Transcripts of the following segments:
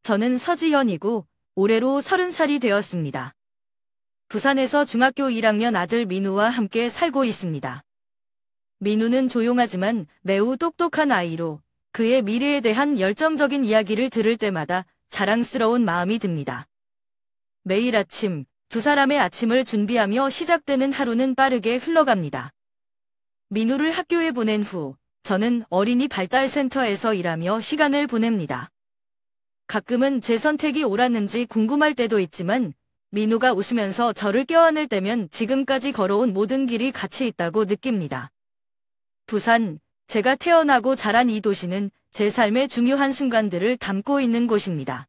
저는 서지현이고 올해로 30살이 되었습니다. 부산에서 중학교 1학년 아들 민우와 함께 살고 있습니다. 민우는 조용하지만 매우 똑똑한 아이로 그의 미래에 대한 열정적인 이야기를 들을 때마다 자랑스러운 마음이 듭니다. 매일 아침 두 사람의 아침을 준비하며 시작되는 하루는 빠르게 흘러갑니다. 민우를 학교에 보낸 후 저는 어린이 발달센터에서 일하며 시간을 보냅니다. 가끔은 제 선택이 옳았는지 궁금할 때도 있지만 민우가 웃으면서 저를 껴안을 때면 지금까지 걸어온 모든 길이 가치 있다고 느낍니다. 부산, 제가 태어나고 자란 이 도시는 제 삶의 중요한 순간들을 담고 있는 곳입니다.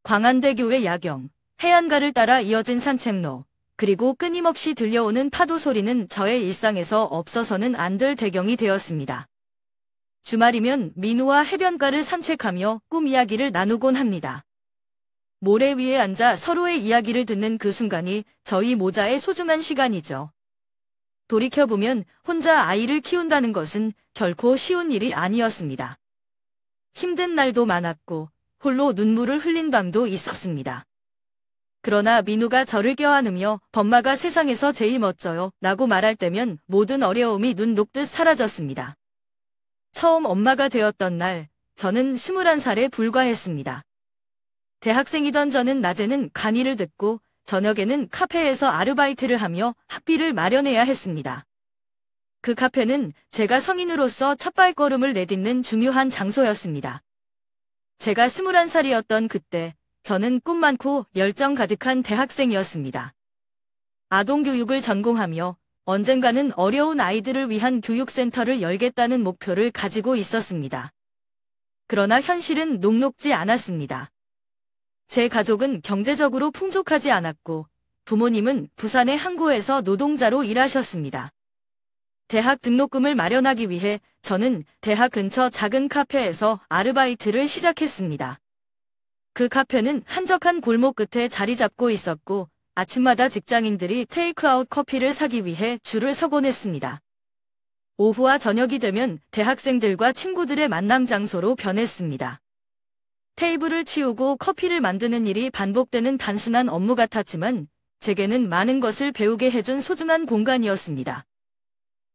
광안대교의 야경, 해안가를 따라 이어진 산책로, 그리고 끊임없이 들려오는 파도 소리는 저의 일상에서 없어서는 안 될 배경이 되었습니다. 주말이면 민우와 해변가를 산책하며 꿈 이야기를 나누곤 합니다. 모래 위에 앉아 서로의 이야기를 듣는 그 순간이 저희 모자의 소중한 시간이죠. 돌이켜보면 혼자 아이를 키운다는 것은 결코 쉬운 일이 아니었습니다. 힘든 날도 많았고 홀로 눈물을 흘린 밤도 있었습니다. 그러나 민우가 저를 껴안으며 엄마가 세상에서 제일 멋져요 라고 말할 때면 모든 어려움이 눈 녹듯 사라졌습니다. 처음 엄마가 되었던 날, 저는 21살에 불과했습니다. 대학생이던 저는 낮에는 강의를 듣고 저녁에는 카페에서 아르바이트를 하며 학비를 마련해야 했습니다. 그 카페는 제가 성인으로서 첫 발걸음을 내딛는 중요한 장소였습니다. 제가 21살이었던 그때 저는 꿈 많고 열정 가득한 대학생이었습니다. 아동교육을 전공하며 언젠가는 어려운 아이들을 위한 교육센터를 열겠다는 목표를 가지고 있었습니다. 그러나 현실은 녹록지 않았습니다. 제 가족은 경제적으로 풍족하지 않았고 부모님은 부산의 항구에서 노동자로 일하셨습니다. 대학 등록금을 마련하기 위해 저는 대학 근처 작은 카페에서 아르바이트를 시작했습니다. 그 카페는 한적한 골목 끝에 자리 잡고 있었고 아침마다 직장인들이 테이크아웃 커피를 사기 위해 줄을 서곤 했습니다. 오후와 저녁이 되면 대학생들과 친구들의 만남 장소로 변했습니다. 테이블을 치우고 커피를 만드는 일이 반복되는 단순한 업무 같았지만 제게는 많은 것을 배우게 해준 소중한 공간이었습니다.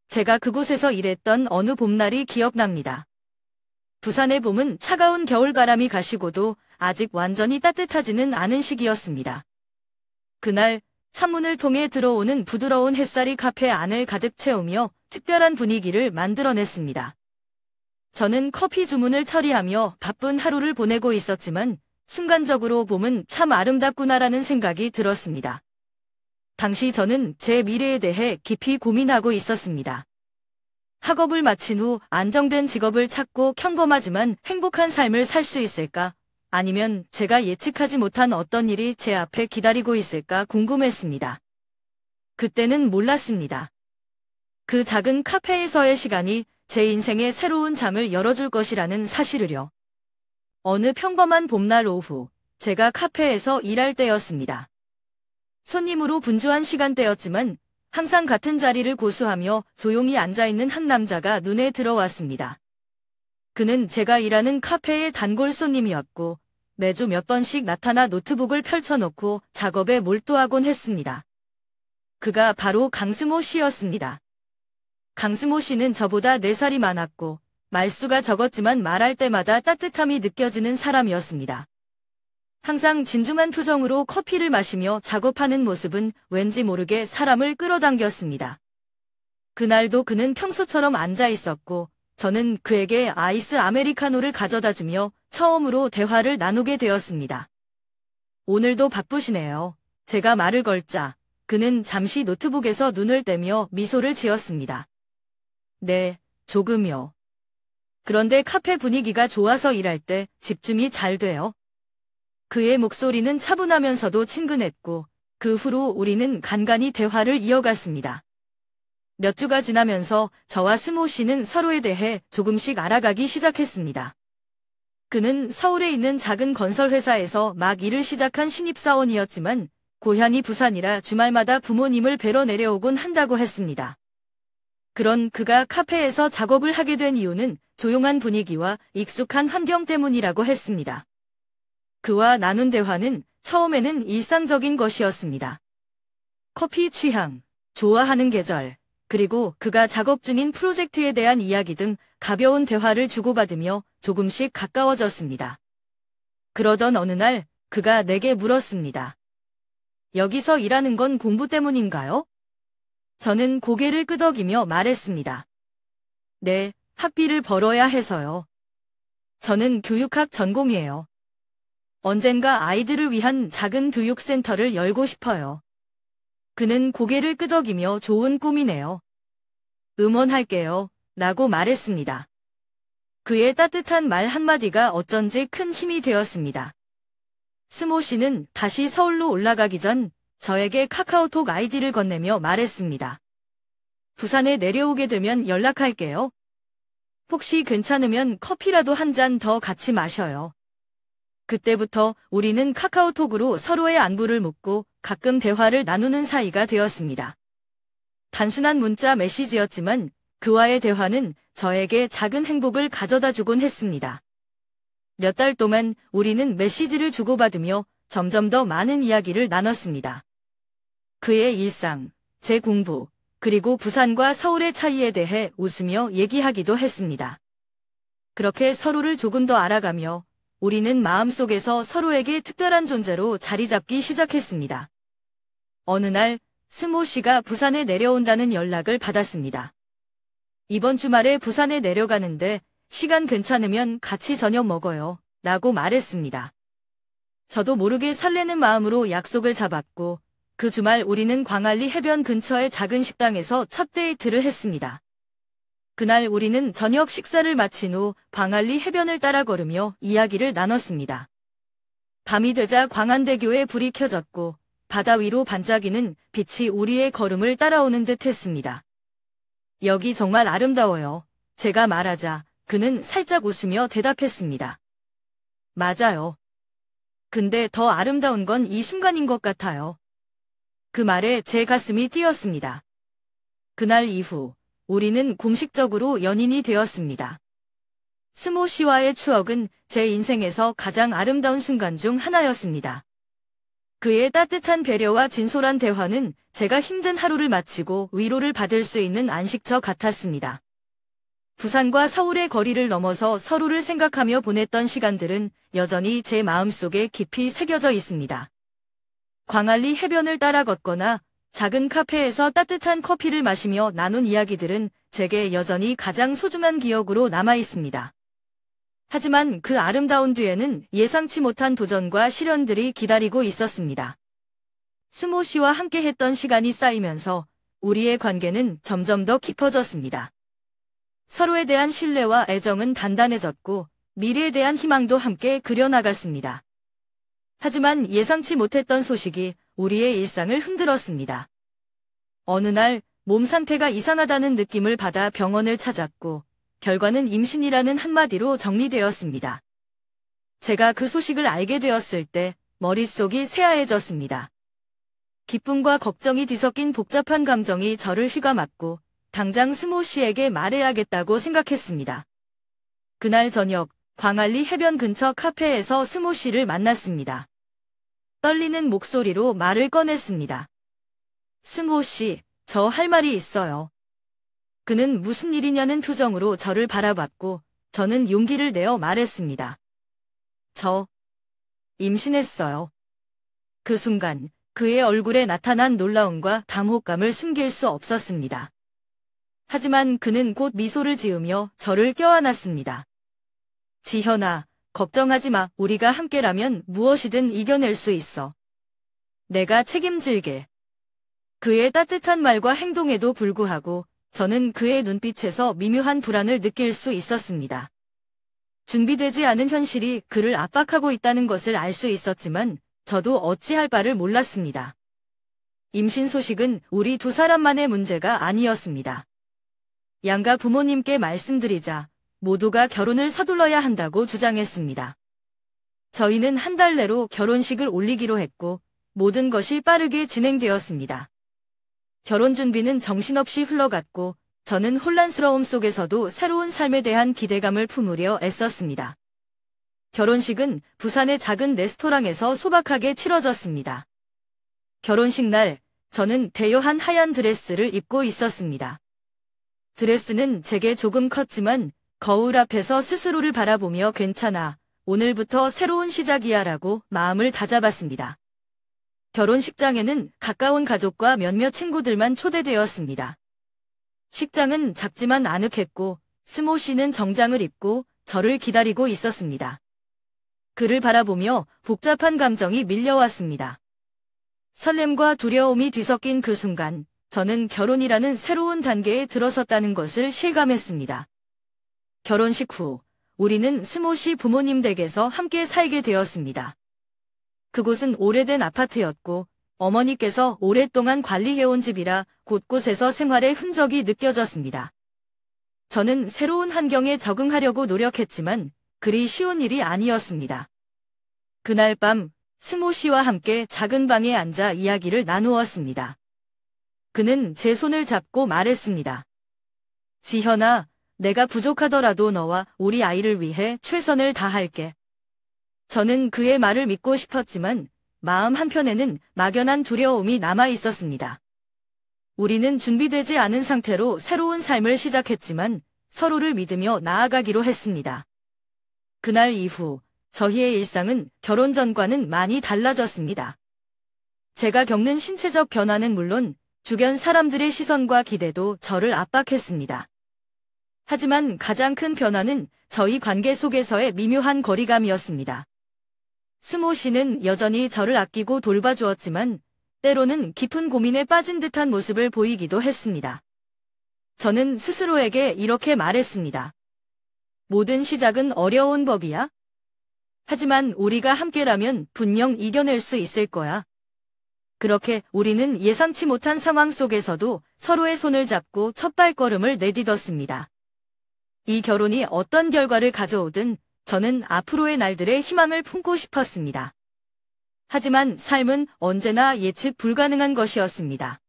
제가 그곳에서 일했던 어느 봄날이 기억납니다. 부산의 봄은 차가운 겨울바람이 가시고도 아직 완전히 따뜻하지는 않은 시기였습니다. 그날 창문을 통해 들어오는 부드러운 햇살이 카페 안을 가득 채우며 특별한 분위기를 만들어냈습니다. 저는 커피 주문을 처리하며 바쁜 하루를 보내고 있었지만 순간적으로 봄은 참 아름답구나라는 생각이 들었습니다. 당시 저는 제 미래에 대해 깊이 고민하고 있었습니다. 학업을 마친 후 안정된 직업을 찾고 평범하지만 행복한 삶을 살 수 있을까? 아니면 제가 예측하지 못한 어떤 일이 제 앞에 기다리고 있을까 궁금했습니다. 그때는 몰랐습니다. 그 작은 카페에서의 시간이 제 인생의 새로운 장을 열어줄 것이라는 사실을요. 어느 평범한 봄날 오후, 제가 카페에서 일할 때였습니다. 손님으로 분주한 시간대였지만 항상 같은 자리를 고수하며 조용히 앉아있는 한 남자가 눈에 들어왔습니다. 그는 제가 일하는 카페의 단골 손님이었고 매주 몇 번씩 나타나 노트북을 펼쳐놓고 작업에 몰두하곤 했습니다. 그가 바로 강승호 씨였습니다. 강승호 씨는 저보다 4살이 많았고 말수가 적었지만 말할 때마다 따뜻함이 느껴지는 사람이었습니다. 항상 진중한 표정으로 커피를 마시며 작업하는 모습은 왠지 모르게 사람을 끌어당겼습니다. 그날도 그는 평소처럼 앉아 있었고 저는 그에게 아이스 아메리카노를 가져다주며 처음으로 대화를 나누게 되었습니다. 오늘도 바쁘시네요. 제가 말을 걸자 그는 잠시 노트북에서 눈을 떼며 미소를 지었습니다. 네, 조금요. 그런데 카페 분위기가 좋아서 일할 때 집중이 잘 돼요. 그의 목소리는 차분하면서도 친근했고 그 후로 우리는 간간히 대화를 이어갔습니다. 몇 주가 지나면서 저와 승호 씨는 서로에 대해 조금씩 알아가기 시작했습니다. 그는 서울에 있는 작은 건설회사에서 막 일을 시작한 신입사원이었지만 고향이 부산이라 주말마다 부모님을 뵈러 내려오곤 한다고 했습니다. 그런 그가 카페에서 작업을 하게 된 이유는 조용한 분위기와 익숙한 환경 때문이라고 했습니다. 그와 나눈 대화는 처음에는 일상적인 것이었습니다. 커피 취향, 좋아하는 계절, 그리고 그가 작업 중인 프로젝트에 대한 이야기 등 가벼운 대화를 주고받으며 조금씩 가까워졌습니다. 그러던 어느 날 그가 내게 물었습니다. 여기서 일하는 건 공부 때문인가요? 저는 고개를 끄덕이며 말했습니다. 네, 학비를 벌어야 해서요. 저는 교육학 전공이에요. 언젠가 아이들을 위한 작은 교육센터를 열고 싶어요. 그는 고개를 끄덕이며 좋은 꿈이네요. 응원할게요. 라고 말했습니다. 그의 따뜻한 말 한마디가 어쩐지 큰 힘이 되었습니다. 스모 씨는 다시 서울로 올라가기 전 저에게 카카오톡 아이디를 건네며 말했습니다. 부산에 내려오게 되면 연락할게요. 혹시 괜찮으면 커피라도 한 잔 더 같이 마셔요. 그때부터 우리는 카카오톡으로 서로의 안부를 묻고 가끔 대화를 나누는 사이가 되었습니다. 단순한 문자 메시지였지만 그와의 대화는 저에게 작은 행복을 가져다 주곤 했습니다. 몇 달 동안 우리는 메시지를 주고받으며 점점 더 많은 이야기를 나눴습니다. 그의 일상, 제 공부, 그리고 부산과 서울의 차이에 대해 웃으며 얘기하기도 했습니다. 그렇게 서로를 조금 더 알아가며 우리는 마음속에서 서로에게 특별한 존재로 자리 잡기 시작했습니다. 어느 날 스모 씨가 부산에 내려온다는 연락을 받았습니다. 이번 주말에 부산에 내려가는데 시간 괜찮으면 같이 저녁 먹어요. 라고 말했습니다. 저도 모르게 설레는 마음으로 약속을 잡았고 그 주말 우리는 광안리 해변 근처의 작은 식당에서 첫 데이트를 했습니다. 그날 우리는 저녁 식사를 마친 후 광안리 해변을 따라 걸으며 이야기를 나눴습니다. 밤이 되자 광안대교에 불이 켜졌고 바다 위로 반짝이는 빛이 우리의 걸음을 따라오는 듯 했습니다. 여기 정말 아름다워요. 제가 말하자 그는 살짝 웃으며 대답했습니다. 맞아요. 근데 더 아름다운 건 이 순간인 것 같아요. 그 말에 제 가슴이 뛰었습니다. 그날 이후 우리는 공식적으로 연인이 되었습니다. 스모 씨와의 추억은 제 인생에서 가장 아름다운 순간 중 하나였습니다. 그의 따뜻한 배려와 진솔한 대화는 제가 힘든 하루를 마치고 위로를 받을 수 있는 안식처 같았습니다. 부산과 서울의 거리를 넘어서 서로를 생각하며 보냈던 시간들은 여전히 제 마음속에 깊이 새겨져 있습니다. 광안리 해변을 따라 걷거나 작은 카페에서 따뜻한 커피를 마시며 나눈 이야기들은 제게 여전히 가장 소중한 기억으로 남아 있습니다. 하지만 그 아름다운 뒤에는 예상치 못한 도전과 시련들이 기다리고 있었습니다. 스모 씨와 함께 했던 시간이 쌓이면서 우리의 관계는 점점 더 깊어졌습니다. 서로에 대한 신뢰와 애정은 단단해졌고 미래에 대한 희망도 함께 그려나갔습니다. 하지만 예상치 못했던 소식이 우리의 일상을 흔들었습니다. 어느 날 몸 상태가 이상하다는 느낌을 받아 병원을 찾았고 결과는 임신이라는 한마디로 정리되었습니다. 제가 그 소식을 알게 되었을 때 머릿속이 새하얘졌습니다. 기쁨과 걱정이 뒤섞인 복잡한 감정이 저를 휘감았고 당장 스모 씨에게 말해야겠다고 생각했습니다. 그날 저녁 광안리 해변 근처 카페에서 스모 씨를 만났습니다. 떨리는 목소리로 말을 꺼냈습니다. 스모 씨, 저 할 말이 있어요. 그는 무슨 일이냐는 표정으로 저를 바라봤고 저는 용기를 내어 말했습니다. 저 임신했어요. 그 순간 그의 얼굴에 나타난 놀라움과 당혹감을 숨길 수 없었습니다. 하지만 그는 곧 미소를 지으며 저를 껴안았습니다. 지현아, 걱정하지 마. 우리가 함께라면 무엇이든 이겨낼 수 있어. 내가 책임질게. 그의 따뜻한 말과 행동에도 불구하고 저는 그의 눈빛에서 미묘한 불안을 느낄 수 있었습니다. 준비되지 않은 현실이 그를 압박하고 있다는 것을 알 수 있었지만 저도 어찌할 바를 몰랐습니다. 임신 소식은 우리 두 사람만의 문제가 아니었습니다. 양가 부모님께 말씀드리자 모두가 결혼을 서둘러야 한다고 주장했습니다. 저희는 한 달 내로 결혼식을 올리기로 했고 모든 것이 빠르게 진행되었습니다. 결혼 준비는 정신없이 흘러갔고 저는 혼란스러움 속에서도 새로운 삶에 대한 기대감을 품으려 애썼습니다. 결혼식은 부산의 작은 레스토랑에서 소박하게 치러졌습니다. 결혼식 날, 저는 대여한 하얀 드레스를 입고 있었습니다. 드레스는 제게 조금 컸지만 거울 앞에서 스스로를 바라보며 괜찮아, 오늘부터 새로운 시작이야 라고 마음을 다잡았습니다. 결혼식장에는 가까운 가족과 몇몇 친구들만 초대되었습니다. 식장은 작지만 아늑했고 스모 씨는 정장을 입고 저를 기다리고 있었습니다. 그를 바라보며 복잡한 감정이 밀려왔습니다. 설렘과 두려움이 뒤섞인 그 순간, 저는 결혼이라는 새로운 단계에 들어섰다는 것을 실감했습니다. 결혼식 후, 우리는 스모 씨 부모님 댁에서 함께 살게 되었습니다. 그곳은 오래된 아파트였고, 어머니께서 오랫동안 관리해온 집이라 곳곳에서 생활의 흔적이 느껴졌습니다. 저는 새로운 환경에 적응하려고 노력했지만, 그리 쉬운 일이 아니었습니다. 그날 밤, 스모 씨와 함께 작은 방에 앉아 이야기를 나누었습니다. 그는 제 손을 잡고 말했습니다. 지현아, 내가 부족하더라도 너와 우리 아이를 위해 최선을 다할게. 저는 그의 말을 믿고 싶었지만 마음 한편에는 막연한 두려움이 남아 있었습니다. 우리는 준비되지 않은 상태로 새로운 삶을 시작했지만 서로를 믿으며 나아가기로 했습니다. 그날 이후 저희의 일상은 결혼 전과는 많이 달라졌습니다. 제가 겪는 신체적 변화는 물론 주변 사람들의 시선과 기대도 저를 압박했습니다. 하지만 가장 큰 변화는 저희 관계 속에서의 미묘한 거리감이었습니다. 스모 씨는 여전히 저를 아끼고 돌봐주었지만 때로는 깊은 고민에 빠진 듯한 모습을 보이기도 했습니다. 저는 스스로에게 이렇게 말했습니다. 모든 시작은 어려운 법이야. 하지만 우리가 함께라면 분명 이겨낼 수 있을 거야. 그렇게 우리는 예상치 못한 상황 속에서도 서로의 손을 잡고 첫 발걸음을 내딛었습니다. 이 결혼이 어떤 결과를 가져오든 저는 앞으로의 날들의 희망을 품고 싶었습니다. 하지만 삶은 언제나 예측 불가능한 것이었습니다.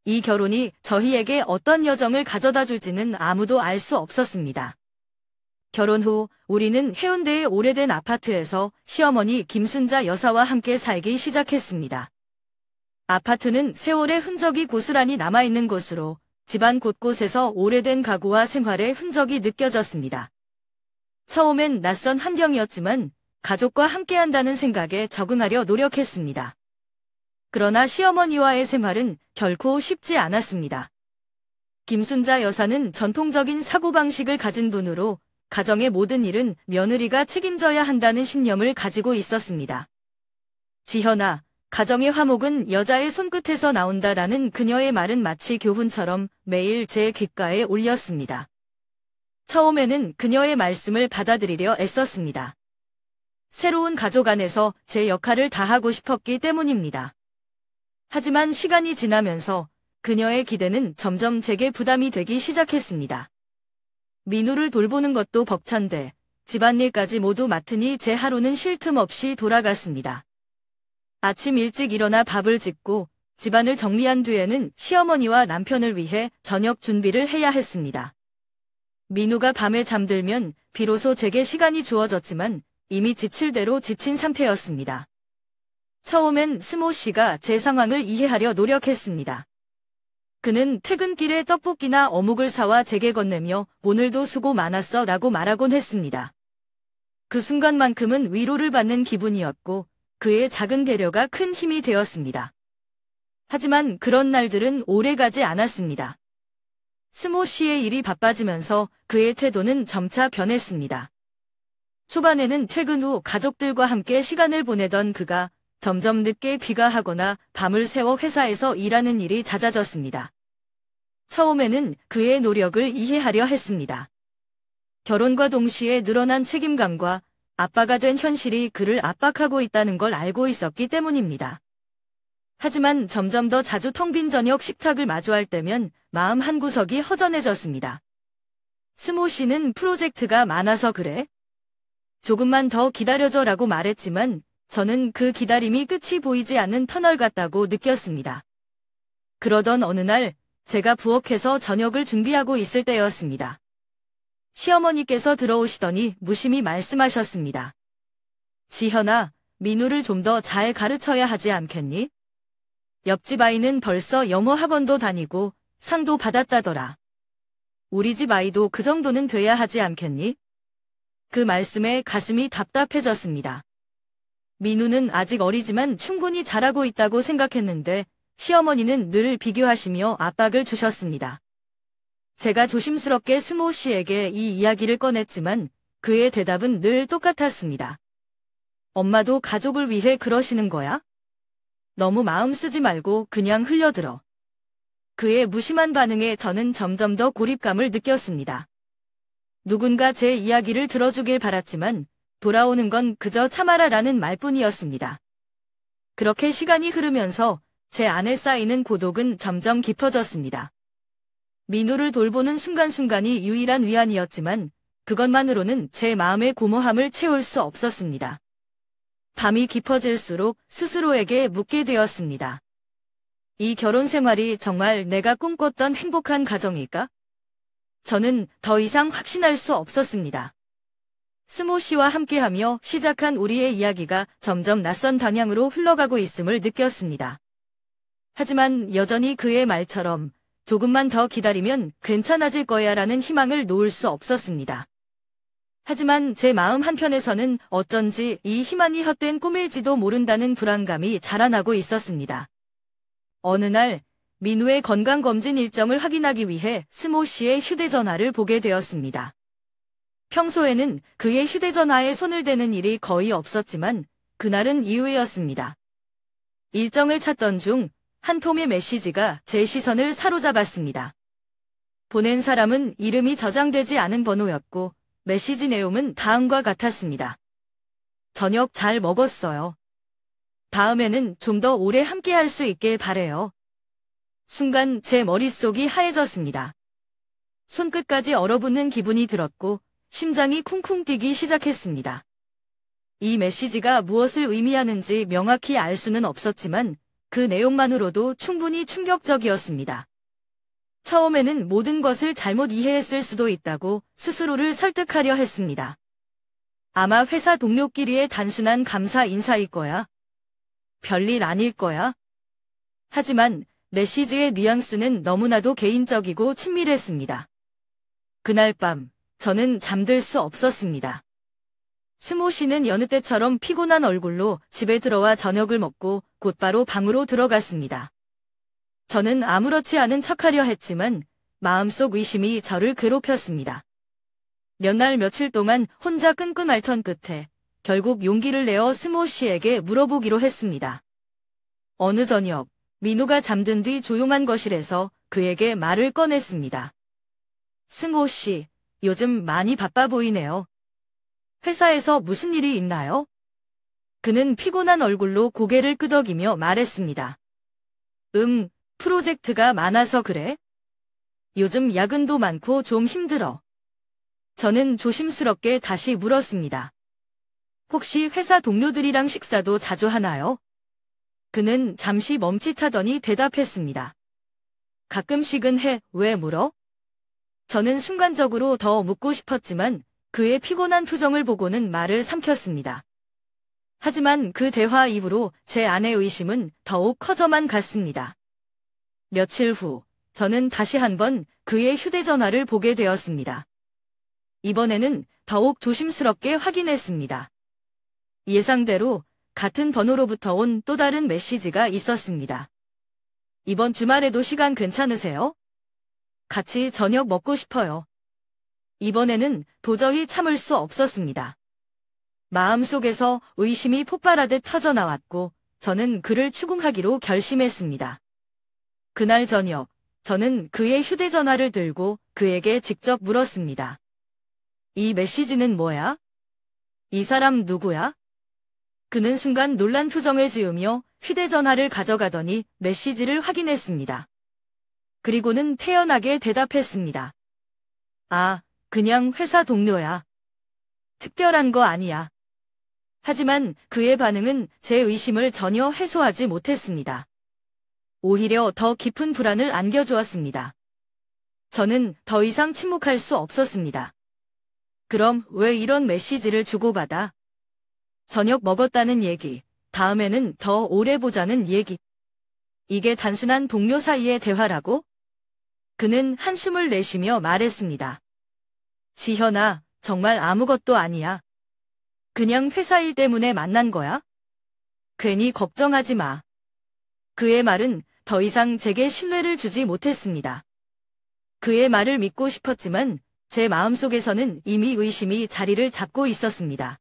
이 결혼이 저희에게 어떤 여정을 가져다 줄지는 아무도 알 수 없었습니다. 결혼 후 우리는 해운대의 오래된 아파트에서 시어머니 김순자 여사와 함께 살기 시작했습니다. 아파트는 세월의 흔적이 고스란히 남아있는 곳으로 집안 곳곳에서 오래된 가구와 생활의 흔적이 느껴졌습니다. 처음엔 낯선 환경이었지만 가족과 함께한다는 생각에 적응하려 노력했습니다. 그러나 시어머니와의 생활은 결코 쉽지 않았습니다. 김순자 여사는 전통적인 사고방식을 가진 분으로 가정의 모든 일은 며느리가 책임져야 한다는 신념을 가지고 있었습니다. 지현아, 가정의 화목은 여자의 손끝에서 나온다라는 그녀의 말은 마치 교훈처럼 매일 제 귓가에 울렸습니다. 처음에는 그녀의 말씀을 받아들이려 애썼습니다. 새로운 가족 안에서 제 역할을 다하고 싶었기 때문입니다. 하지만 시간이 지나면서 그녀의 기대는 점점 제게 부담이 되기 시작했습니다. 민우를 돌보는 것도 벅찬데 집안일까지 모두 맡으니 제 하루는 쉴 틈 없이 돌아갔습니다. 아침 일찍 일어나 밥을 짓고 집안을 정리한 뒤에는 시어머니와 남편을 위해 저녁 준비를 해야 했습니다. 민우가 밤에 잠들면 비로소 제게 시간이 주어졌지만 이미 지칠 대로 지친 상태였습니다. 처음엔 스모 씨가 제 상황을 이해하려 노력했습니다. 그는 퇴근길에 떡볶이나 어묵을 사와 제게 건네며 오늘도 수고 많았어 라고 말하곤 했습니다. 그 순간만큼은 위로를 받는 기분이었고 그의 작은 배려가 큰 힘이 되었습니다. 하지만 그런 날들은 오래가지 않았습니다. 스모 씨의 일이 바빠지면서 그의 태도는 점차 변했습니다. 초반에는 퇴근 후 가족들과 함께 시간을 보내던 그가 점점 늦게 귀가하거나 밤을 새워 회사에서 일하는 일이 잦아졌습니다. 처음에는 그의 노력을 이해하려 했습니다. 결혼과 동시에 늘어난 책임감과 아빠가 된 현실이 그를 압박하고 있다는 걸 알고 있었기 때문입니다. 하지만 점점 더 자주 텅 빈 저녁 식탁을 마주할 때면 마음 한구석이 허전해졌습니다. 스모 씨는 프로젝트가 많아서 그래? 조금만 더 기다려줘 라고 말했지만 저는 그 기다림이 끝이 보이지 않는 터널 같다고 느꼈습니다. 그러던 어느 날 제가 부엌에서 저녁을 준비하고 있을 때였습니다. 시어머니께서 들어오시더니 무심히 말씀하셨습니다. 지현아, 민우를 좀 더 잘 가르쳐야 하지 않겠니? 옆집 아이는 벌써 영어 학원도 다니고 상도 받았다더라. 우리 집 아이도 그 정도는 돼야 하지 않겠니? 그 말씀에 가슴이 답답해졌습니다. 민우는 아직 어리지만 충분히 잘하고 있다고 생각했는데 시어머니는 늘 비교하시며 압박을 주셨습니다. 제가 조심스럽게 스모 씨에게 이 이야기를 꺼냈지만 그의 대답은 늘 똑같았습니다. 엄마도 가족을 위해 그러시는 거야? 너무 마음 쓰지 말고 그냥 흘려들어. 그의 무심한 반응에 저는 점점 더 고립감을 느꼈습니다. 누군가 제 이야기를 들어주길 바랐지만 돌아오는 건 그저 참아라라는 말뿐이었습니다. 그렇게 시간이 흐르면서 제 안에 쌓이는 고독은 점점 깊어졌습니다. 민우를 돌보는 순간순간이 유일한 위안이었지만 그것만으로는 제 마음의 고모함을 채울 수 없었습니다. 밤이 깊어질수록 스스로에게 묻게 되었습니다. 이 결혼 생활이 정말 내가 꿈꿨던 행복한 가정일까? 저는 더 이상 확신할 수 없었습니다. 스모 씨와 함께하며 시작한 우리의 이야기가 점점 낯선 방향으로 흘러가고 있음을 느꼈습니다. 하지만 여전히 그의 말처럼 조금만 더 기다리면 괜찮아질 거야라는 희망을 놓을 수 없었습니다. 하지만 제 마음 한편에서는 어쩐지 이 희망이 헛된 꿈일지도 모른다는 불안감이 자라나고 있었습니다. 어느 날 민우의 건강검진 일정을 확인하기 위해 스모 씨의 휴대전화를 보게 되었습니다. 평소에는 그의 휴대전화에 손을 대는 일이 거의 없었지만 그날은 이유였습니다. 일정을 찾던 중 한 통의 메시지가 제 시선을 사로잡았습니다. 보낸 사람은 이름이 저장되지 않은 번호였고 메시지 내용은 다음과 같았습니다. 저녁 잘 먹었어요. 다음에는 좀 더 오래 함께할 수 있길 바래요. 순간 제 머릿속이 하얘졌습니다. 손끝까지 얼어붙는 기분이 들었고 심장이 쿵쿵 뛰기 시작했습니다. 이 메시지가 무엇을 의미하는지 명확히 알 수는 없었지만 그 내용만으로도 충분히 충격적이었습니다. 처음에는 모든 것을 잘못 이해했을 수도 있다고 스스로를 설득하려 했습니다. 아마 회사 동료끼리의 단순한 감사 인사일 거야. 별일 아닐 거야. 하지만 메시지의 뉘앙스는 너무나도 개인적이고 친밀했습니다. 그날 밤 저는 잠들 수 없었습니다. 스모 씨는 여느 때처럼 피곤한 얼굴로 집에 들어와 저녁을 먹고 곧바로 방으로 들어갔습니다. 저는 아무렇지 않은 척하려 했지만 마음속 의심이 저를 괴롭혔습니다. 몇 날 며칠 동안 혼자 끙끙 앓던 끝에 결국 용기를 내어 스모 씨에게 물어보기로 했습니다. 어느 저녁 민우가 잠든 뒤 조용한 거실에서 그에게 말을 꺼냈습니다. 스모 씨, 요즘 많이 바빠 보이네요. 회사에서 무슨 일이 있나요? 그는 피곤한 얼굴로 고개를 끄덕이며 말했습니다. 프로젝트가 많아서 그래? 요즘 야근도 많고 좀 힘들어. 저는 조심스럽게 다시 물었습니다. 혹시 회사 동료들이랑 식사도 자주 하나요? 그는 잠시 멈칫하더니 대답했습니다. 가끔씩은 해. 왜 물어? 저는 순간적으로 더 묻고 싶었지만 그의 피곤한 표정을 보고는 말을 삼켰습니다. 하지만 그 대화 이후로 제 안의 의심은 더욱 커져만 갔습니다. 며칠 후 저는 다시 한번 그의 휴대전화를 보게 되었습니다. 이번에는 더욱 조심스럽게 확인했습니다. 예상대로 같은 번호로부터 온 또 다른 메시지가 있었습니다. 이번 주말에도 시간 괜찮으세요? 같이 저녁 먹고 싶어요. 이번에는 도저히 참을 수 없었습니다. 마음속에서 의심이 폭발하듯 터져나왔고 저는 그를 추궁하기로 결심했습니다. 그날 저녁 저는 그의 휴대전화를 들고 그에게 직접 물었습니다. 이 메시지는 뭐야? 이 사람 누구야? 그는 순간 놀란 표정을 지으며 휴대전화를 가져가더니 메시지를 확인했습니다. 그리고는 태연하게 대답했습니다. 아, 그냥 회사 동료야. 특별한 거 아니야. 하지만 그의 반응은 제 의심을 전혀 해소하지 못했습니다. 오히려 더 깊은 불안을 안겨주었습니다. 저는 더 이상 침묵할 수 없었습니다. 그럼 왜 이런 메시지를 주고받아? 저녁 먹었다는 얘기, 다음에는 더 오래 보자는 얘기. 이게 단순한 동료 사이의 대화라고? 그는 한숨을 내쉬며 말했습니다. 지현아, 정말 아무것도 아니야. 그냥 회사 일 때문에 만난 거야? 괜히 걱정하지 마. 그의 말은 더 이상 제게 신뢰를 주지 못했습니다. 그의 말을 믿고 싶었지만 제 마음속에서는 이미 의심이 자리를 잡고 있었습니다.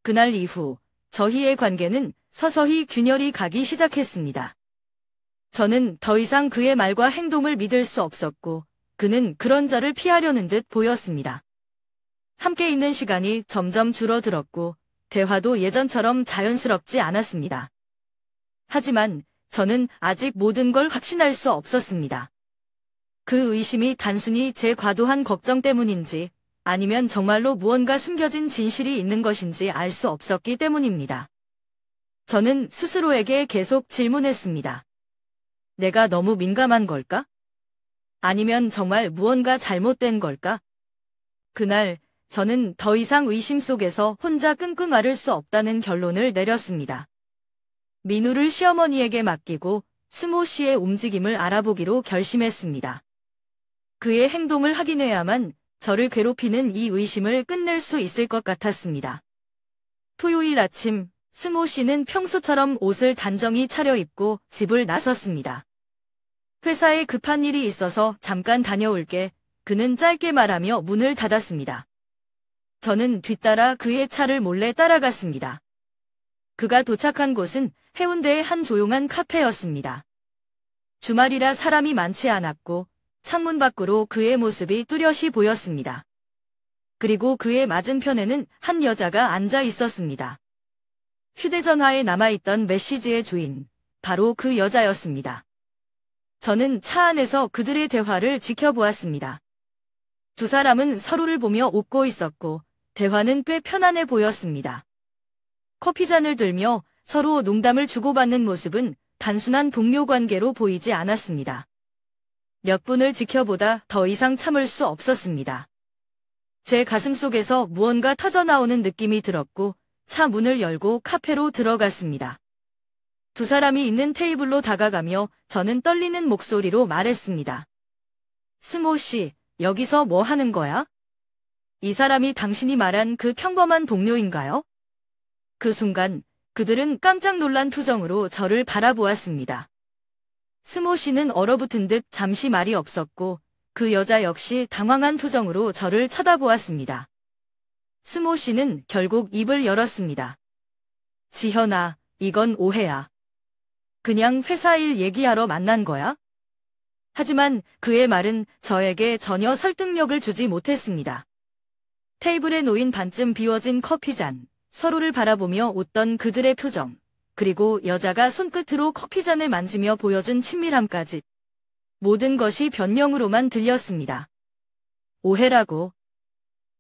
그날 이후 저희의 관계는 서서히 균열이 가기 시작했습니다. 저는 더 이상 그의 말과 행동을 믿을 수 없었고 그는 그런 저를 피하려는 듯 보였습니다. 함께 있는 시간이 점점 줄어들었고 대화도 예전처럼 자연스럽지 않았습니다. 하지만 저는 아직 모든 걸 확신할 수 없었습니다. 그 의심이 단순히 제 과도한 걱정 때문인지 아니면 정말로 무언가 숨겨진 진실이 있는 것인지 알 수 없었기 때문입니다. 저는 스스로에게 계속 질문했습니다. 내가 너무 민감한 걸까? 아니면 정말 무언가 잘못된 걸까? 그날 저는 더 이상 의심 속에서 혼자 끙끙 앓을 수 없다는 결론을 내렸습니다. 민우를 시어머니에게 맡기고 스모 씨의 움직임을 알아보기로 결심했습니다. 그의 행동을 확인해야만 저를 괴롭히는 이 의심을 끝낼 수 있을 것 같았습니다. 토요일 아침, 스모 씨는 평소처럼 옷을 단정히 차려입고 집을 나섰습니다. 회사에 급한 일이 있어서 잠깐 다녀올게. 그는 짧게 말하며 문을 닫았습니다. 저는 뒤따라 그의 차를 몰래 따라갔습니다. 그가 도착한 곳은 해운대의 한 조용한 카페였습니다. 주말이라 사람이 많지 않았고 창문 밖으로 그의 모습이 뚜렷이 보였습니다. 그리고 그의 맞은편에는 한 여자가 앉아 있었습니다. 휴대전화에 남아있던 메시지의 주인, 바로 그 여자였습니다. 저는 차 안에서 그들의 대화를 지켜보았습니다. 두 사람은 서로를 보며 웃고 있었고 대화는 꽤 편안해 보였습니다. 커피잔을 들며 서로 농담을 주고받는 모습은 단순한 동료 관계로 보이지 않았습니다. 몇 분을 지켜보다 더 이상 참을 수 없었습니다. 제 가슴속에서 무언가 터져나오는 느낌이 들었고 차 문을 열고 카페로 들어갔습니다. 두 사람이 있는 테이블로 다가가며 저는 떨리는 목소리로 말했습니다. 스모 씨, 여기서 뭐 하는 거야? 이 사람이 당신이 말한 그 평범한 동료인가요? 그 순간 그들은 깜짝 놀란 표정으로 저를 바라보았습니다. 스모 씨는 얼어붙은 듯 잠시 말이 없었고 그 여자 역시 당황한 표정으로 저를 쳐다보았습니다. 스모 씨는 결국 입을 열었습니다. 지현아, 이건 오해야. 그냥 회사 일 얘기하러 만난 거야? 하지만 그의 말은 저에게 전혀 설득력을 주지 못했습니다. 테이블에 놓인 반쯤 비워진 커피잔, 서로를 바라보며 웃던 그들의 표정, 그리고 여자가 손끝으로 커피잔을 만지며 보여준 친밀함까지 모든 것이 변명으로만 들렸습니다. 오해라고.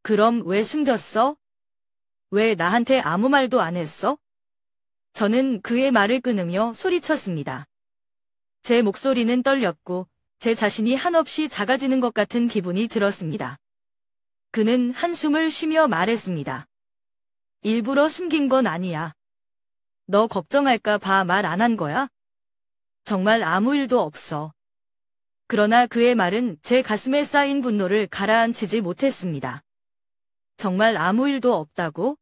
그럼 왜 숨겼어? 왜 나한테 아무 말도 안 했어? 저는 그의 말을 끊으며 소리쳤습니다. 제 목소리는 떨렸고 제 자신이 한없이 작아지는 것 같은 기분이 들었습니다. 그는 한숨을 쉬며 말했습니다. 일부러 숨긴 건 아니야. 너 걱정할까 봐 말 안 한 거야? 정말 아무 일도 없어. 그러나 그의 말은 제 가슴에 쌓인 분노를 가라앉히지 못했습니다. 정말 아무 일도 없다고?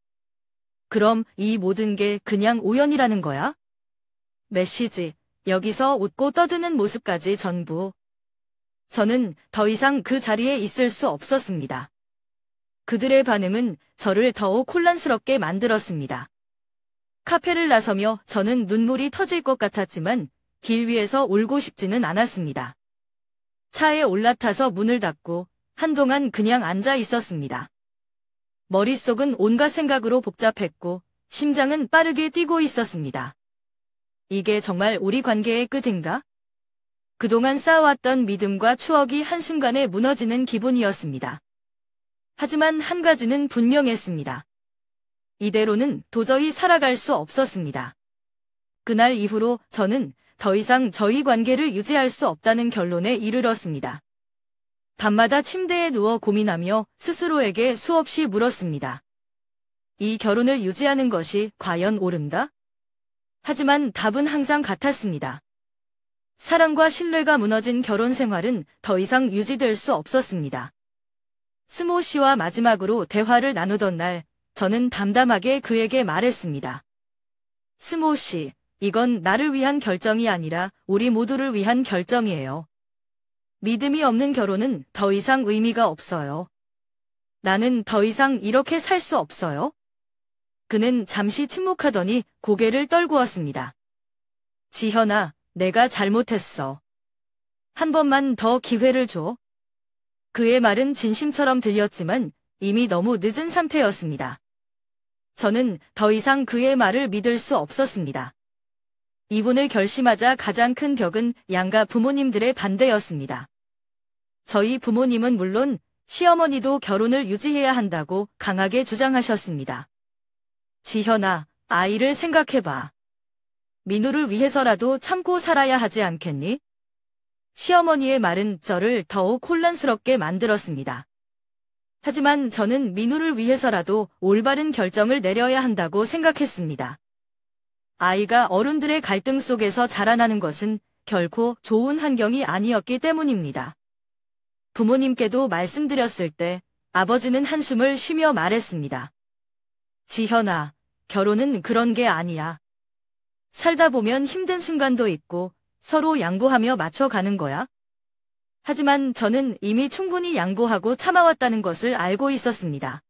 그럼 이 모든 게 그냥 우연이라는 거야? 메시지, 여기서 웃고 떠드는 모습까지 전부. 저는 더 이상 그 자리에 있을 수 없었습니다. 그들의 반응은 저를 더욱 혼란스럽게 만들었습니다. 카페를 나서며 저는 눈물이 터질 것 같았지만 길 위에서 울고 싶지는 않았습니다. 차에 올라타서 문을 닫고 한동안 그냥 앉아 있었습니다. 머릿속은 온갖 생각으로 복잡했고 심장은 빠르게 뛰고 있었습니다. 이게 정말 우리 관계의 끝인가? 그동안 쌓아왔던 믿음과 추억이 한순간에 무너지는 기분이었습니다. 하지만 한 가지는 분명했습니다. 이대로는 도저히 살아갈 수 없었습니다. 그날 이후로 저는 더 이상 저희 관계를 유지할 수 없다는 결론에 이르렀습니다. 밤마다 침대에 누워 고민하며 스스로에게 수없이 물었습니다. 이 결혼을 유지하는 것이 과연 옳은가? 하지만 답은 항상 같았습니다. 사랑과 신뢰가 무너진 결혼 생활은 더 이상 유지될 수 없었습니다. 스모 씨와 마지막으로 대화를 나누던 날, 저는 담담하게 그에게 말했습니다. 스모 씨, 이건 나를 위한 결정이 아니라 우리 모두를 위한 결정이에요. 믿음이 없는 결혼은 더 이상 의미가 없어요. 나는 더 이상 이렇게 살 수 없어요. 그는 잠시 침묵하더니 고개를 떨구었습니다. 지현아, 내가 잘못했어. 한 번만 더 기회를 줘. 그의 말은 진심처럼 들렸지만 이미 너무 늦은 상태였습니다. 저는 더 이상 그의 말을 믿을 수 없었습니다. 이혼을 결심하자 가장 큰 벽은 양가 부모님들의 반대였습니다. 저희 부모님은 물론 시어머니도 결혼을 유지해야 한다고 강하게 주장하셨습니다. 지현아, 아이를 생각해봐. 민우를 위해서라도 참고 살아야 하지 않겠니? 시어머니의 말은 저를 더욱 혼란스럽게 만들었습니다. 하지만 저는 민우를 위해서라도 올바른 결정을 내려야 한다고 생각했습니다. 아이가 어른들의 갈등 속에서 자라나는 것은 결코 좋은 환경이 아니었기 때문입니다. 부모님께도 말씀드렸을 때 아버지는 한숨을 쉬며 말했습니다. 지현아, 결혼은 그런 게 아니야. 살다 보면 힘든 순간도 있고 서로 양보하며 맞춰가는 거야. 하지만 저는 이미 충분히 양보하고 참아왔다는 것을 알고 있었습니다.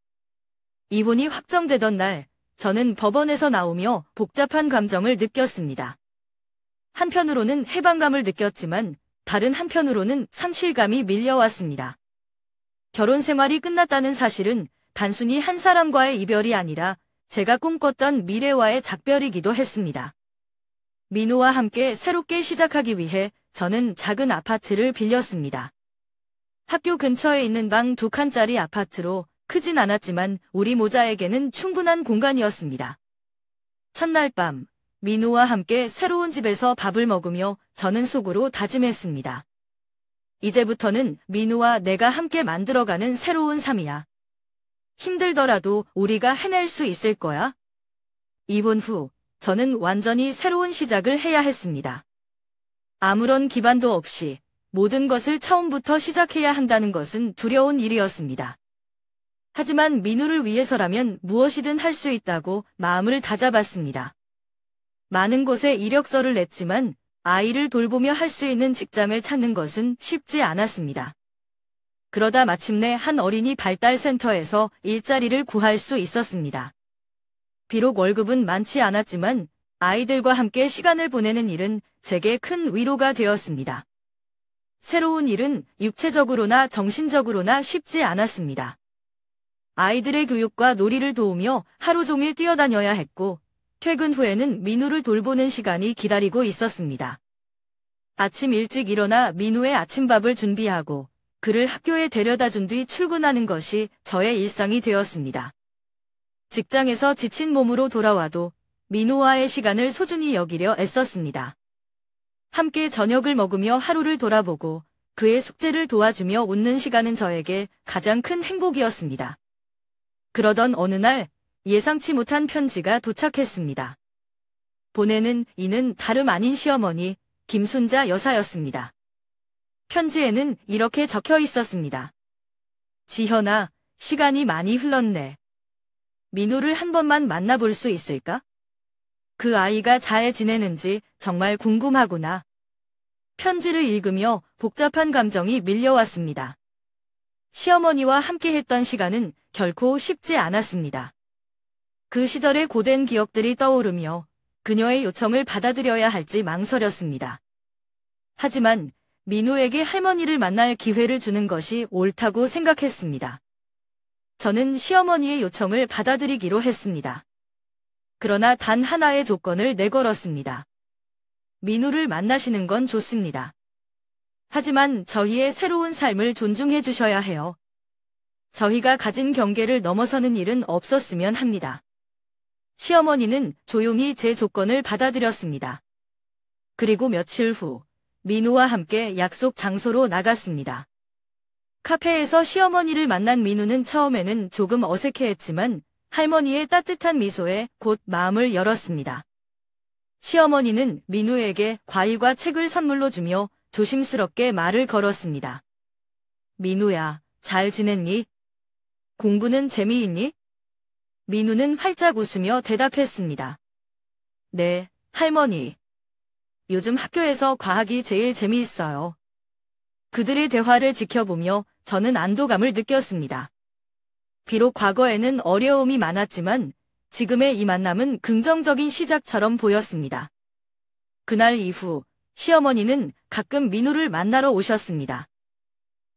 이혼이 확정되던 날, 저는 법원에서 나오며 복잡한 감정을 느꼈습니다. 한편으로는 해방감을 느꼈지만 다른 한편으로는 상실감이 밀려왔습니다. 결혼 생활이 끝났다는 사실은 단순히 한 사람과의 이별이 아니라 제가 꿈꿨던 미래와의 작별이기도 했습니다. 민우와 함께 새롭게 시작하기 위해 저는 작은 아파트를 빌렸습니다. 학교 근처에 있는 방 2칸짜리 아파트로 크진 않았지만 우리 모자에게는 충분한 공간이었습니다. 첫날 밤, 민우와 함께 새로운 집에서 밥을 먹으며 저는 속으로 다짐했습니다. 이제부터는 민우와 내가 함께 만들어가는 새로운 삶이야. 힘들더라도 우리가 해낼 수 있을 거야. 이혼 후, 저는 완전히 새로운 시작을 해야 했습니다. 아무런 기반도 없이 모든 것을 처음부터 시작해야 한다는 것은 두려운 일이었습니다. 하지만 민우를 위해서라면 무엇이든 할 수 있다고 마음을 다잡았습니다. 많은 곳에 이력서를 냈지만 아이를 돌보며 할 수 있는 직장을 찾는 것은 쉽지 않았습니다. 그러다 마침내 한 어린이 발달센터에서 일자리를 구할 수 있었습니다. 비록 월급은 많지 않았지만 아이들과 함께 시간을 보내는 일은 제게 큰 위로가 되었습니다. 새로운 일은 육체적으로나 정신적으로나 쉽지 않았습니다. 아이들의 교육과 놀이를 도우며 하루 종일 뛰어다녀야 했고 퇴근 후에는 민우를 돌보는 시간이 기다리고 있었습니다. 아침 일찍 일어나 민우의 아침밥을 준비하고 그를 학교에 데려다 준 뒤 출근하는 것이 저의 일상이 되었습니다. 직장에서 지친 몸으로 돌아와도 민우와의 시간을 소중히 여기려 애썼습니다. 함께 저녁을 먹으며 하루를 돌아보고 그의 숙제를 도와주며 웃는 시간은 저에게 가장 큰 행복이었습니다. 그러던 어느 날 예상치 못한 편지가 도착했습니다. 보내는 이는 다름 아닌 시어머니 김순자 여사였습니다. 편지에는 이렇게 적혀 있었습니다. 지현아, 시간이 많이 흘렀네. 민우를 한 번만 만나볼 수 있을까? 그 아이가 잘 지내는지 정말 궁금하구나. 편지를 읽으며 복잡한 감정이 밀려왔습니다. 시어머니와 함께했던 시간은 결코 쉽지 않았습니다. 그 시절의 고된 기억들이 떠오르며 그녀의 요청을 받아들여야 할지 망설였습니다. 하지만 민우에게 할머니를 만날 기회를 주는 것이 옳다고 생각했습니다. 저는 시어머니의 요청을 받아들이기로 했습니다. 그러나 단 하나의 조건을 내걸었습니다. 민우를 만나시는 건 좋습니다. 하지만 저희의 새로운 삶을 존중해 주셔야 해요. 저희가 가진 경계를 넘어서는 일은 없었으면 합니다. 시어머니는 조용히 제 조건을 받아들였습니다. 그리고 며칠 후 민우와 함께 약속 장소로 나갔습니다. 카페에서 시어머니를 만난 민우는 처음에는 조금 어색해했지만 할머니의 따뜻한 미소에 곧 마음을 열었습니다. 시어머니는 민우에게 과일과 책을 선물로 주며 조심스럽게 말을 걸었습니다. 민우야, 잘 지냈니? 공부는 재미있니? 민우는 활짝 웃으며 대답했습니다. 네, 할머니. 요즘 학교에서 과학이 제일 재미있어요. 그들의 대화를 지켜보며 저는 안도감을 느꼈습니다. 비록 과거에는 어려움이 많았지만 지금의 이 만남은 긍정적인 시작처럼 보였습니다. 그날 이후 시어머니는 가끔 민우를 만나러 오셨습니다.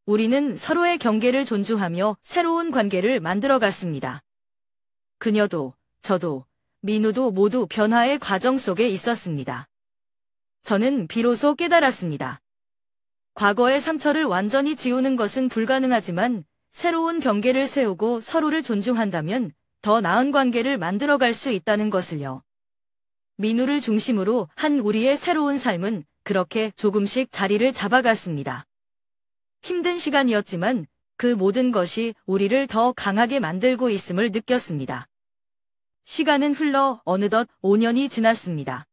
우리는 서로의 경계를 존중하며 새로운 관계를 만들어갔습니다. 그녀도, 저도, 민우도 모두 변화의 과정 속에 있었습니다. 저는 비로소 깨달았습니다. 과거의 상처를 완전히 지우는 것은 불가능하지만 새로운 경계를 세우고 서로를 존중한다면 더 나은 관계를 만들어갈 수 있다는 것을요. 민우를 중심으로 한 우리의 새로운 삶은 그렇게 조금씩 자리를 잡아갔습니다. 힘든 시간이었지만 그 모든 것이 우리를 더 강하게 만들고 있음을 느꼈습니다. 시간은 흘러 어느덧 5년이 지났습니다.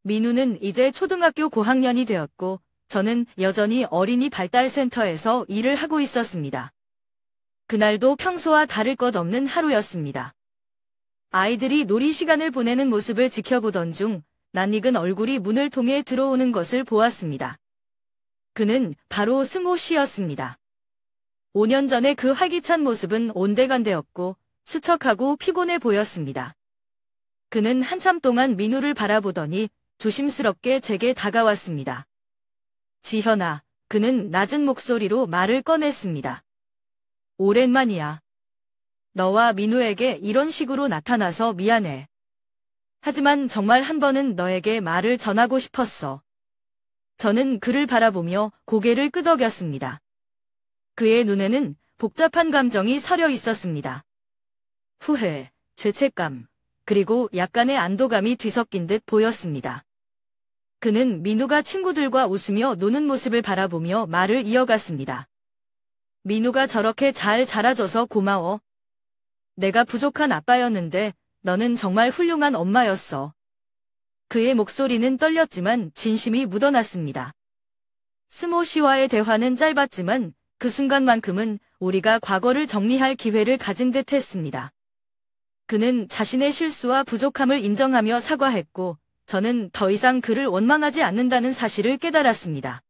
민우는 이제 초등학교 고학년이 되었고 저는 여전히 어린이 발달센터에서 일을 하고 있었습니다. 그날도 평소와 다를 것 없는 하루였습니다. 아이들이 놀이 시간을 보내는 모습을 지켜보던 중 낯익은 얼굴이 문을 통해 들어오는 것을 보았습니다. 그는 바로 승호 씨였습니다. 5년 전에 그 활기찬 모습은 온데간데없고 수척하고 피곤해 보였습니다. 그는 한참 동안 민우를 바라보더니 조심스럽게 제게 다가왔습니다. 지현아, 그는 낮은 목소리로 말을 꺼냈습니다. 오랜만이야. 너와 민우에게 이런 식으로 나타나서 미안해. 하지만 정말 한 번은 너에게 말을 전하고 싶었어. 저는 그를 바라보며 고개를 끄덕였습니다. 그의 눈에는 복잡한 감정이 서려 있었습니다. 후회, 죄책감, 그리고 약간의 안도감이 뒤섞인 듯 보였습니다. 그는 민우가 친구들과 웃으며 노는 모습을 바라보며 말을 이어갔습니다. 민우가 저렇게 잘 자라줘서 고마워. 내가 부족한 아빠였는데 너는 정말 훌륭한 엄마였어. 그의 목소리는 떨렸지만 진심이 묻어났습니다. 스모 씨와의 대화는 짧았지만 그 순간만큼은 우리가 과거를 정리할 기회를 가진 듯 했습니다. 그는 자신의 실수와 부족함을 인정하며 사과했고 저는 더 이상 그를 원망하지 않는다는 사실을 깨달았습니다.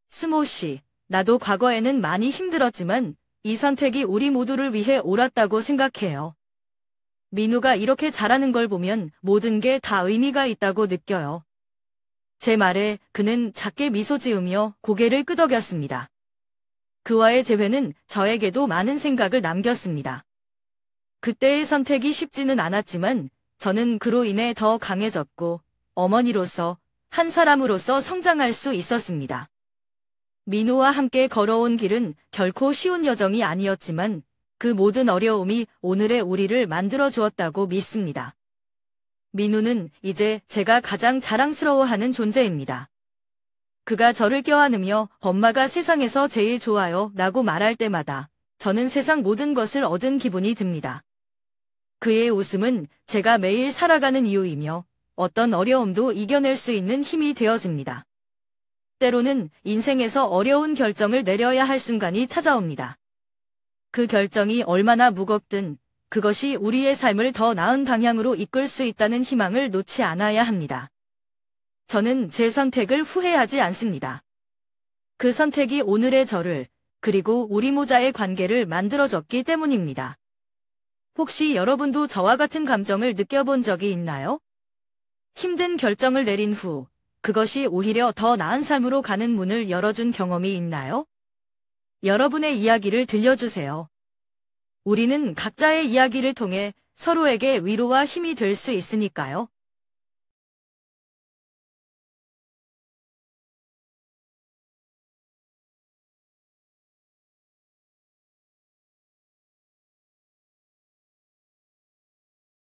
스모 씨, 나도 과거에는 많이 힘들었지만 이 선택이 우리 모두를 위해 옳았다고 생각해요. 민우가 이렇게 잘하는 걸 보면 모든 게 다 의미가 있다고 느껴요. 제 말에 그는 작게 미소 지으며 고개를 끄덕였습니다. 그와의 재회는 저에게도 많은 생각을 남겼습니다. 그때의 선택이 쉽지는 않았지만 저는 그로 인해 더 강해졌고 어머니로서 한 사람으로서 성장할 수 있었습니다. 민우와 함께 걸어온 길은 결코 쉬운 여정이 아니었지만 그 모든 어려움이 오늘의 우리를 만들어 주었다고 믿습니다. 민우는 이제 제가 가장 자랑스러워하는 존재입니다. 그가 저를 껴안으며 엄마가 세상에서 제일 좋아요 라고 말할 때마다 저는 세상 모든 것을 얻은 기분이 듭니다. 그의 웃음은 제가 매일 살아가는 이유이며 어떤 어려움도 이겨낼 수 있는 힘이 되어줍니다. 때로는 인생에서 어려운 결정을 내려야 할 순간이 찾아옵니다. 그 결정이 얼마나 무겁든 그것이 우리의 삶을 더 나은 방향으로 이끌 수 있다는 희망을 놓지 않아야 합니다. 저는 제 선택을 후회하지 않습니다. 그 선택이 오늘의 저를 그리고 우리 모자의 관계를 만들어줬기 때문입니다. 혹시 여러분도 저와 같은 감정을 느껴본 적이 있나요? 힘든 결정을 내린 후 그것이 오히려 더 나은 삶으로 가는 문을 열어준 경험이 있나요? 여러분의 이야기를 들려주세요. 우리는 각자의 이야기를 통해 서로에게 위로와 힘이 될 수 있으니까요.